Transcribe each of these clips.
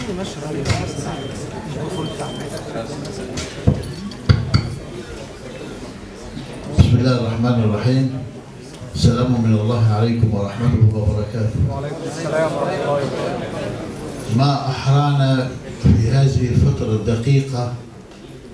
بسم الله الرحمن الرحيم. سلام من الله عليكم ورحمته وبركاته. وعليكم السلام ورحمة الله وبركاته. ما أحرانا في هذه الفترة الدقيقة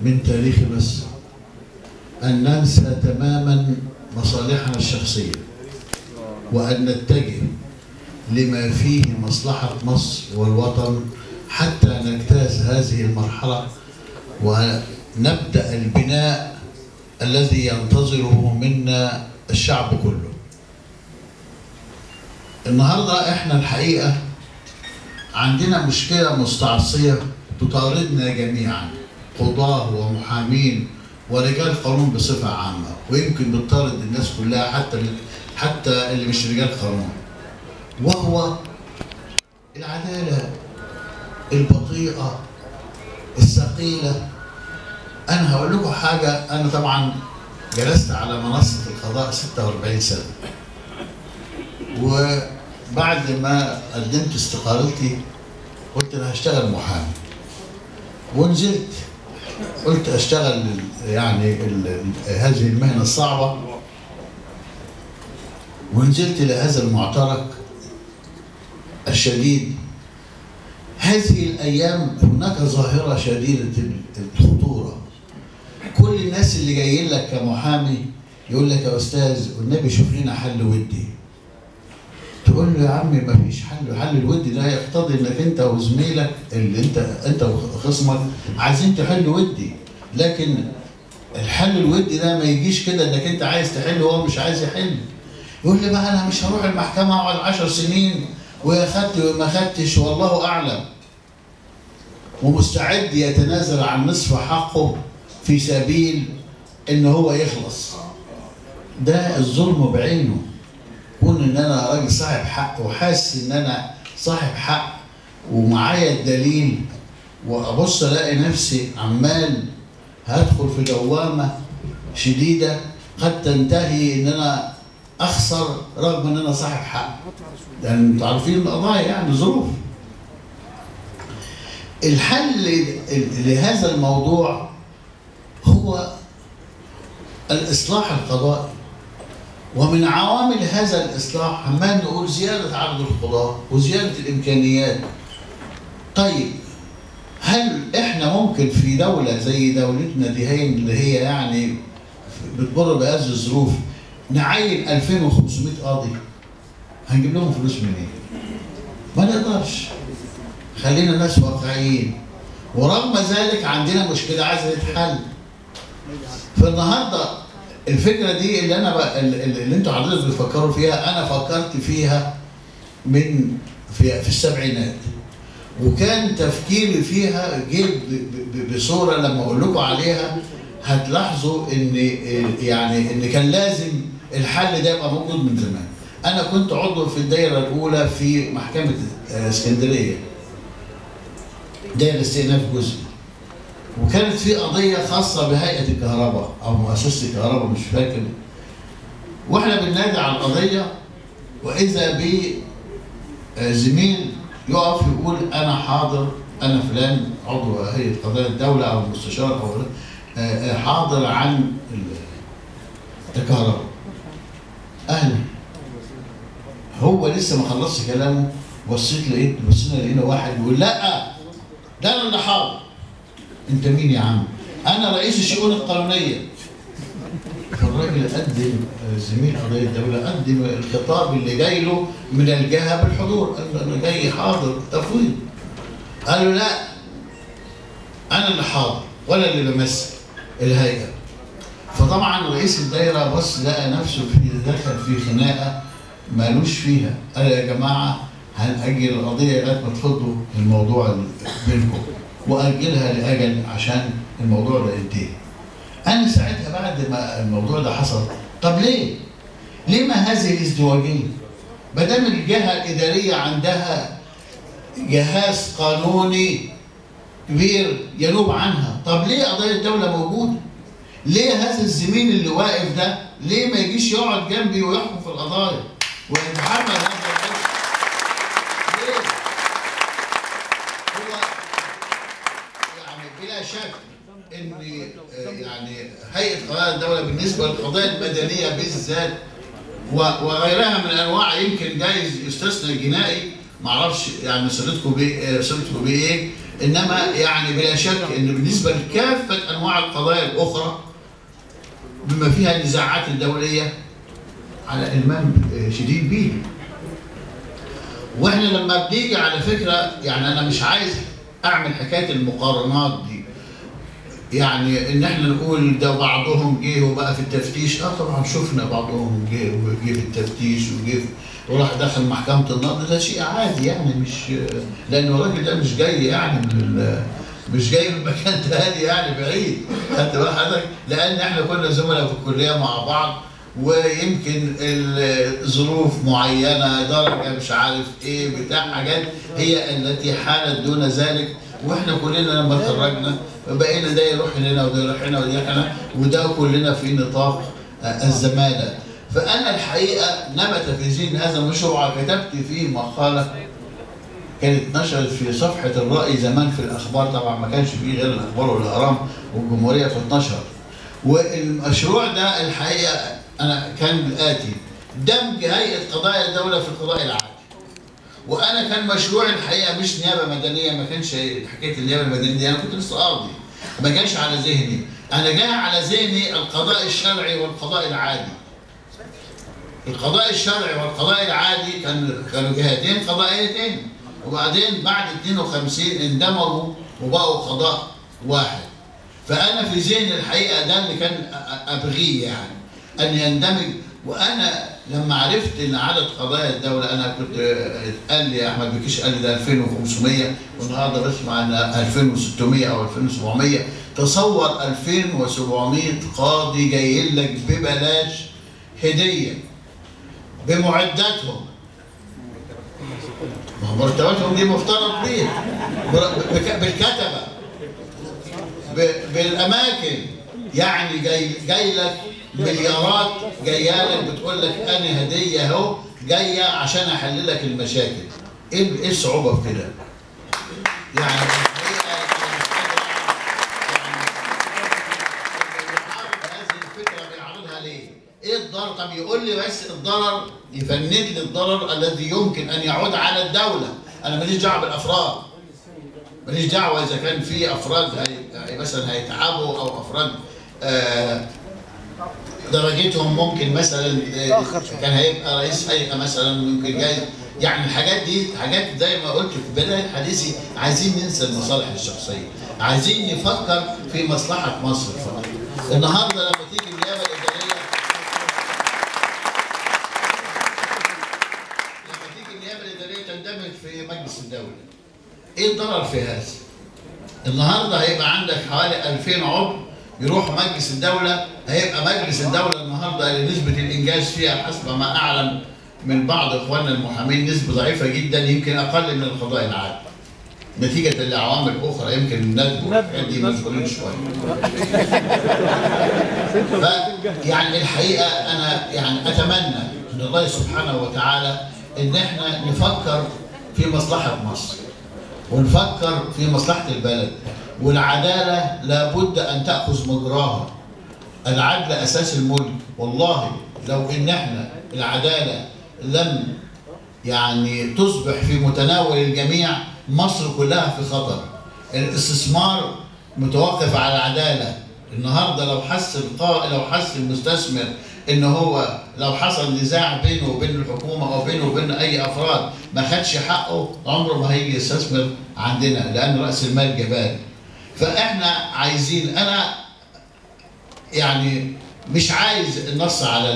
من تاريخ مصر أن ننسى تماما مصالحنا الشخصية وأن نتجه لما فيه مصلحة مصر والوطن حتى نجتاز هذه المرحلة ونبدأ البناء الذي ينتظره منا الشعب كله. النهارده احنا الحقيقة عندنا مشكلة مستعصية تطاردنا جميعا، قضاة ومحامين ورجال قانون بصفة عامة، ويمكن بتطارد الناس كلها حتى اللي مش رجال قانون، وهو العدالة البطيئة الثقيلة. أنا هقول لكم حاجة، أنا طبعا جلست على منصة القضاء 46 سنة، وبعد ما قدمت استقالتي قلت أنا هشتغل محامي، ونزلت قلت أشتغل يعني هذه المهنة الصعبة، ونزلت لهذا المعترك الشديد. هذه الأيام هناك ظاهرة شديدة الخطورة. كل الناس اللي جايين لك كمحامي يقول لك يا أستاذ والنبي شوف لنا حل ودي. تقول له يا عمي ما فيش حل، حل الودي ده يقتضي انك انت وزميلك اللي انت وخصمك عايزين تحلوا ودي، لكن الحل الودي ده ما يجيش كده انك انت عايز تحل وهو مش عايز يحل. يقول لي بقى انا مش هروح المحكمة اقعد 10 سنين ويا خدت وما خدتش والله اعلم، ومستعد يتنازل عن نصف حقه في سبيل ان هو يخلص. ده الظلم بعينه. كون ان انا راجل صاحب حق وحاسس ان انا صاحب حق ومعايا الدليل، وابص الاقي نفسي عمال هدخل في دوامه شديده قد تنتهي ان انا اخسر رغم ان انا صاحب حق. لان انتوا عارفين القضايا يعني ظروف. الحل لهذا الموضوع هو الإصلاح القضائي، ومن عوامل هذا الإصلاح عمال نقول زيادة عدد القضاة وزيادة الإمكانيات. طيب هل إحنا ممكن في دولة زي دولتنا دي اللي هي يعني بتمر بهذه الظروف نعين 2500 قاضي؟ هنجيب لهم فلوس منين؟ ما نقدرش. خلينا ناس واقعيين، ورغم ذلك عندنا مشكلة عايزة تتحل. فالنهارده الفكرة دي اللي انتوا حضرتك بتفكروا فيها، أنا فكرت فيها في السبعينات، وكان تفكيري فيها جيد بصورة لما أقول لكم عليها هتلاحظوا إن كان لازم الحل ده يبقى موجود من زمان. أنا كنت عضو في الدائرة الأولى في محكمة اسكندرية، دائرة استئناف جزئي، وكانت في قضية خاصة بهيئة الكهرباء أو مؤسسة الكهرباء مش فاكر، وإحنا بننادي على القضية وإذا بزميل يقف يقول أنا حاضر، أنا فلان عضو هيئة قضايا الدولة أو المستشار أو حاضر عن الكهرباء. أهلا. هو لسه ما خلصش كلامه، بصينا لقينا واحد بيقول لا ده أنا اللي حاضر. أنت مين يا عم؟ أنا رئيس الشؤون القانونية. فالراجل قدم زميل قضايا الدولة قدم الخطاب اللي جاي له من الجهة بالحضور، قال له أنا جاي حاضر تفويض. قال له لا أنا اللي حاضر ولا اللي بمثل الهيئة. فطبعا رئيس الدايرة بص لقى نفسه دخل في خناقة مالوش فيها. قال يا جماعة هنأجل القضية لغاية ما تفضوا الموضوع بينكم، وأجلها لأجل عشان الموضوع ده ينتهي. أنا ساعتها بعد ما الموضوع ده حصل، طب ليه؟ ليه ما هذه الازدواجية؟ ما دام الجهة الإدارية عندها جهاز قانوني كبير ينوب عنها، طب ليه قضايا الدولة موجودة؟ ليه هذا الزميل اللي واقف ده ليه ما يجيش يقعد جنبي ويحكم في القضايا ويتحمل هذا الجهاز؟ ليه؟ هو قضايا الدولة بالنسبة للقضايا المدنية بالذات وغيرها من أنواع، يمكن جايز يستثنى الجنائي، معرفش يعني صلتكم بيه إيه، إنما يعني بلا شك إن بالنسبة لكافة أنواع القضايا الأخرى بما فيها النزاعات الدولية على إلمام شديد بيه. واحنا لما بنيجي على فكره، يعني انا مش عايز اعمل حكايه المقارنات دي، يعني ان احنا نقول ده بعضهم جه وبقى في التفتيش. طبعا شفنا بعضهم جه في التفتيش وراح دخل محكمه النقض، ده شيء عادي يعني، مش لان الراجل ده مش جاي يعني مش جاي من مكان تاني يعني بعيد، خدت بال حضرتك؟ لان احنا كنا زملاء في الكليه مع بعض، ويمكن الظروف معينه، درجه مش عارف ايه بتاع حاجات هي التي حالت دون ذلك، واحنا كلنا لما اتخرجنا بقينا ده يروح هنا وده يروح هنا وده هنا، وده كلنا في نطاق الزماله. فانا الحقيقه نبت في ذهني هذا المشروع، كتبت فيه مقاله كانت نشرت في صفحه الرأي زمان في الاخبار، طبعا ما كانش فيه غير الاخبار والاهرام والجمهوريه في 12، والمشروع ده الحقيقه انا كان الاتي: دمج هيئه قضايا الدوله في القضاء العادي. وانا كان مشروعي الحقيقه مش نيابه مدنيه، ما كانش حكايه النيابه المدنيه دي، انا كنت لسه قاضي، ما كانش على ذهني، انا جاي على ذهني القضاء الشرعي والقضاء العادي. القضاء الشرعي والقضاء العادي كانوا جهتين قضائيتين، وبعدين بعد 52 اندمجوا وبقوا قضاء واحد. فانا في ذهني الحقيقه ده اللي كان ابغيه، يعني ان يندمج. وانا لما عرفت ان عدد قضايا الدوله، انا كنت قال لي احمد بكيش قال لي ده 2500 والنهارده بسمع ان 2600 او 2700. تصور 2700 قاضي جايين لك ببلاش هديه بمعداتهم، ما هو مرتباتهم دي مفترض بيها، بالكتبه بالاماكن، يعني جاي لك مليارات جايه لك بتقول لك انا هديه اهو جايه عشان احل لك المشاكل. ايه الصعوبه في كده؟ يعني هذه الفكره بيعرضها ليه؟ ايه الضرر؟ طب يقول لي بس الضرر، يفند لي الضرر الذي يمكن ان يعود على الدوله. انا ماليش دعوه بالافراد، ماليش دعوه اذا كان في افراد مثلا هيتعبوا او افراد درجتهم ممكن مثلا كان هيبقى رئيس هيئه مثلا ممكن جاي، يعني الحاجات دي حاجات زي ما قلت في بدايه حديثي، عايزين ننسى المصالح الشخصيه، عايزين نفكر في مصلحه مصر فقط. النهارده لما تيجي النيابه الاداريه، تندمج في مجلس الدوله، ايه الضرر في هذا؟ النهارده هيبقى عندك حوالي 2000 عضو يروحوا مجلس الدوله، هيبقى مجلس الدوله النهارده نسبه الانجاز فيها حسب ما اعلم من بعض اخواننا المحامين نسبه ضعيفه جدا، يمكن اقل من القضاء العادي. نتيجه لعوامل اخرى يمكن الندب والحاجات دي مشغولين شويه. يعني الحقيقه انا يعني اتمنى من الله سبحانه وتعالى ان احنا نفكر في مصلحه مصر ونفكر في مصلحه البلد، والعداله لابد ان تاخذ مجراها. العدل اساس الملك، والله لو ان احنا العداله لم يعني تصبح في متناول الجميع، مصر كلها في خطر. الاستثمار متوقف على العداله. النهارده لو حس المستثمر ان هو لو حصل نزاع بينه وبين الحكومه او بينه وبين اي افراد ما خدش حقه، عمره ما هيجي يستثمر عندنا، لان راس المال جبان. فاحنا عايزين، انا يعني مش عايز النص على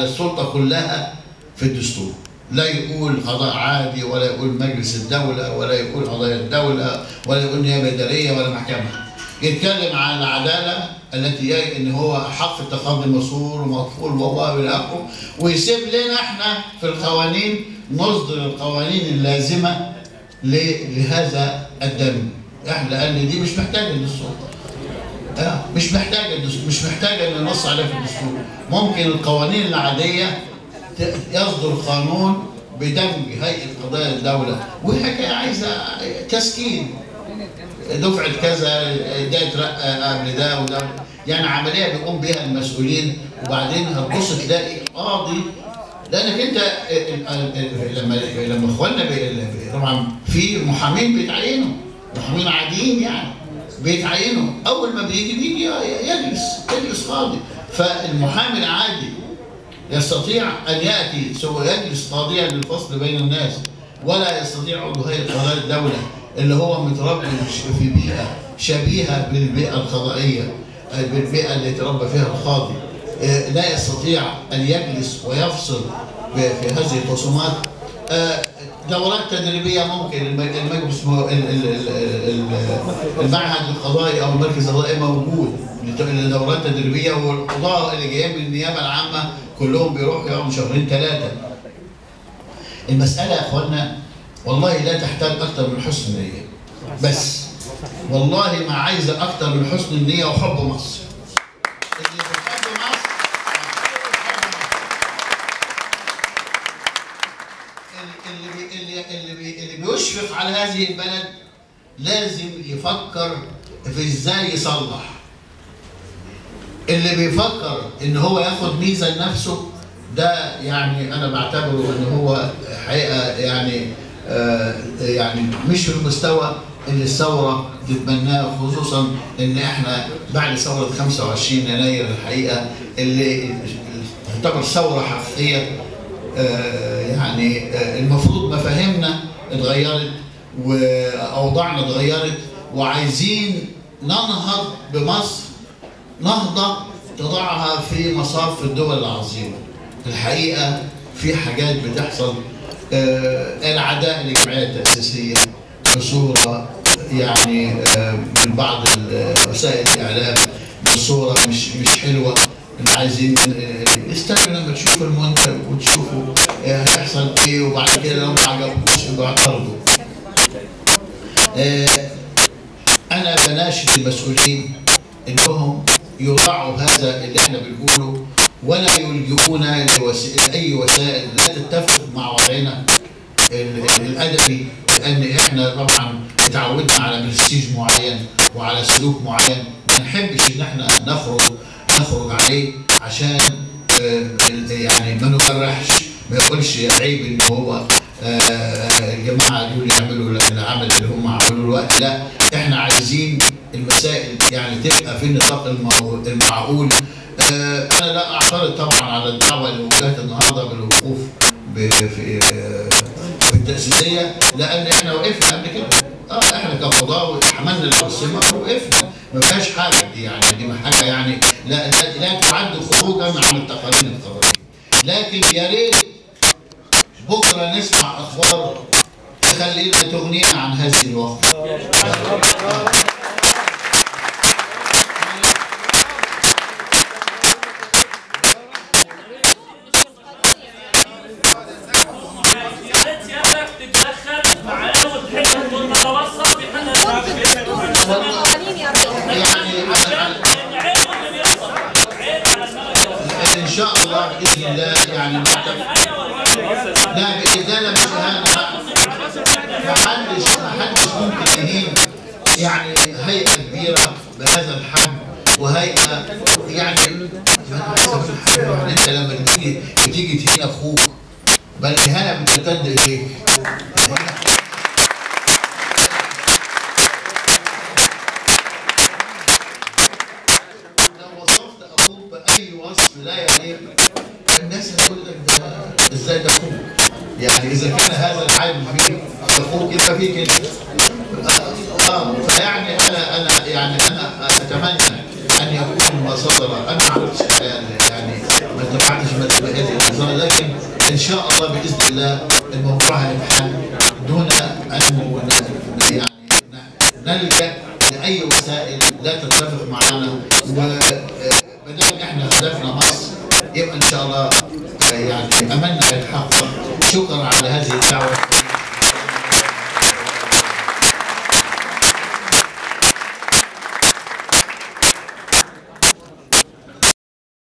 السلطه كلها في الدستور، لا يقول قضاء عادي ولا يقول مجلس الدوله ولا يقول قضايا الدوله ولا يقول نيابه اداريه ولا محكمه. يتكلم عن العداله التي هي ان هو حق التقاضي مسؤول ومطفول والى اخره، ويسيب لنا احنا في القوانين نصدر القوانين اللازمه لهذا الدم. احنا لان دي مش محتاجه الدستور، مش محتاجه ان ننص عليها في الدستور. ممكن القوانين العاديه يصدر قانون بدمج هيئه قضايا الدوله، وهي عايزه تسكين. دفعه كذا ده اترقى قبل ده وده، يعني عمليه بيقوم بها المسؤولين، وبعدين هتبص تلاقي قاضي. لانك انت لما اخواننا طبعا في محامين بيتعينوا، محامين عاديين يعني بيتعينوا، اول ما بيجي يجلس قاضي. فالمحامي العادي يستطيع ان ياتي سوى يجلس قاضيا للفصل بين الناس، ولا يستطيع عضو هيئه قضاء الدوله اللي هو متربي في بيئه شبيهه بالبيئه القضائيه، بالبيئه اللي تربى فيها القاضي، لا يستطيع ان يجلس ويفصل في هذه الخصومات. دورات تدريبيه ممكن المجلس المعهد القضائي او المركز القضائي موجود لدورات تدريبيه، والقضاء اللي جايين من النيابه العامه كلهم بيروحوا يقعدوا شهرين ثلاثه. المساله يا اخوانا والله لا تحتاج اكثر من حسن نيه، بس والله ما عايزه اكثر من حسن النيه وحب مصر. اللي بيحب مصر اللي بيشفق على هذه البلد لازم يفكر في ازاي يصلح. اللي بيفكر ان هو ياخد ميزه لنفسه ده يعني انا بعتبره ان هو حقيقه يعني مش في المستوى اللي الثوره تتمناه، خصوصا ان احنا بعد ثوره 25 يناير الحقيقه اللي تعتبر ثوره حقيقيه. يعني المفروض مفاهيمنا اتغيرت واوضاعنا اتغيرت، وعايزين ننهض بمصر نهضه تضعها في مصاف الدول العظيمه. الحقيقه في حاجات بتحصل، العداء للجمعيه التاسيسيه بصوره يعني من بعض وسائل الاعلام بصوره مش حلوه. عايزين استنوا لما تشوفوا المنتج وتشوفوا هيحصل ايه، وبعد كده لو ما عجبكوش يبقى اعترضوا. انا بناشد المسؤولين انهم يراعوا هذا اللي احنا بنقوله، ولا يلجؤونا لاي وسائل لا تتفق مع وضعنا الادبي، لان احنا طبعا اتعودنا على برستيج معين وعلى سلوك معين، ما نحبش ان احنا نخرج عليه عشان يعني ما نجرحش، ما يقولش عيب ان هو الجماعه دول يعملوا العمل اللي هم عملوه الوقت. لا، احنا عايزين المسائل يعني تبقى في النطاق المعقول. انا لا اعترض طبعا على الدعوه اللي وجهت النهارده بالوقوف في التأسيسية، لأن احنا وقفنا قبل كده. احنا كقضاة حملنا القسمة ووقفنا، ما فيهاش حاجة دي يعني، دي حاجة يعني لا تعد خروجا عن التقاليد القضائية. لكن يا ريت بكرة نسمع أخبار تخلينا تغنينا عن هذه الوقت. ان شاء الله باذن الله يعني لا بإذالة مش اهانه، محدش ممكن يهين يعني هيئه كبيره بهذا الحجم، وهيئه يعني انت لما بتيجي تهين اخوك بل الاهانه بترتد اليك. بأي وصف لا يليق الناس هتقول لك ده ازاي ده اخوك؟ يعني اذا كان هذا العيب فيك اخوك يبقى فيك انت. فيعني انا اتمنى ان يكون ما صدر، انا ما عرفتش يعني ما اتبعتش مدرسه الانذار، لكن ان شاء الله باذن الله الموضوع هيتحل دون ان يعني نلجا لاي وسائل لا تتفق معنا. ما دام احنا هدفنا مصر يبقى ان شاء الله يعني املنا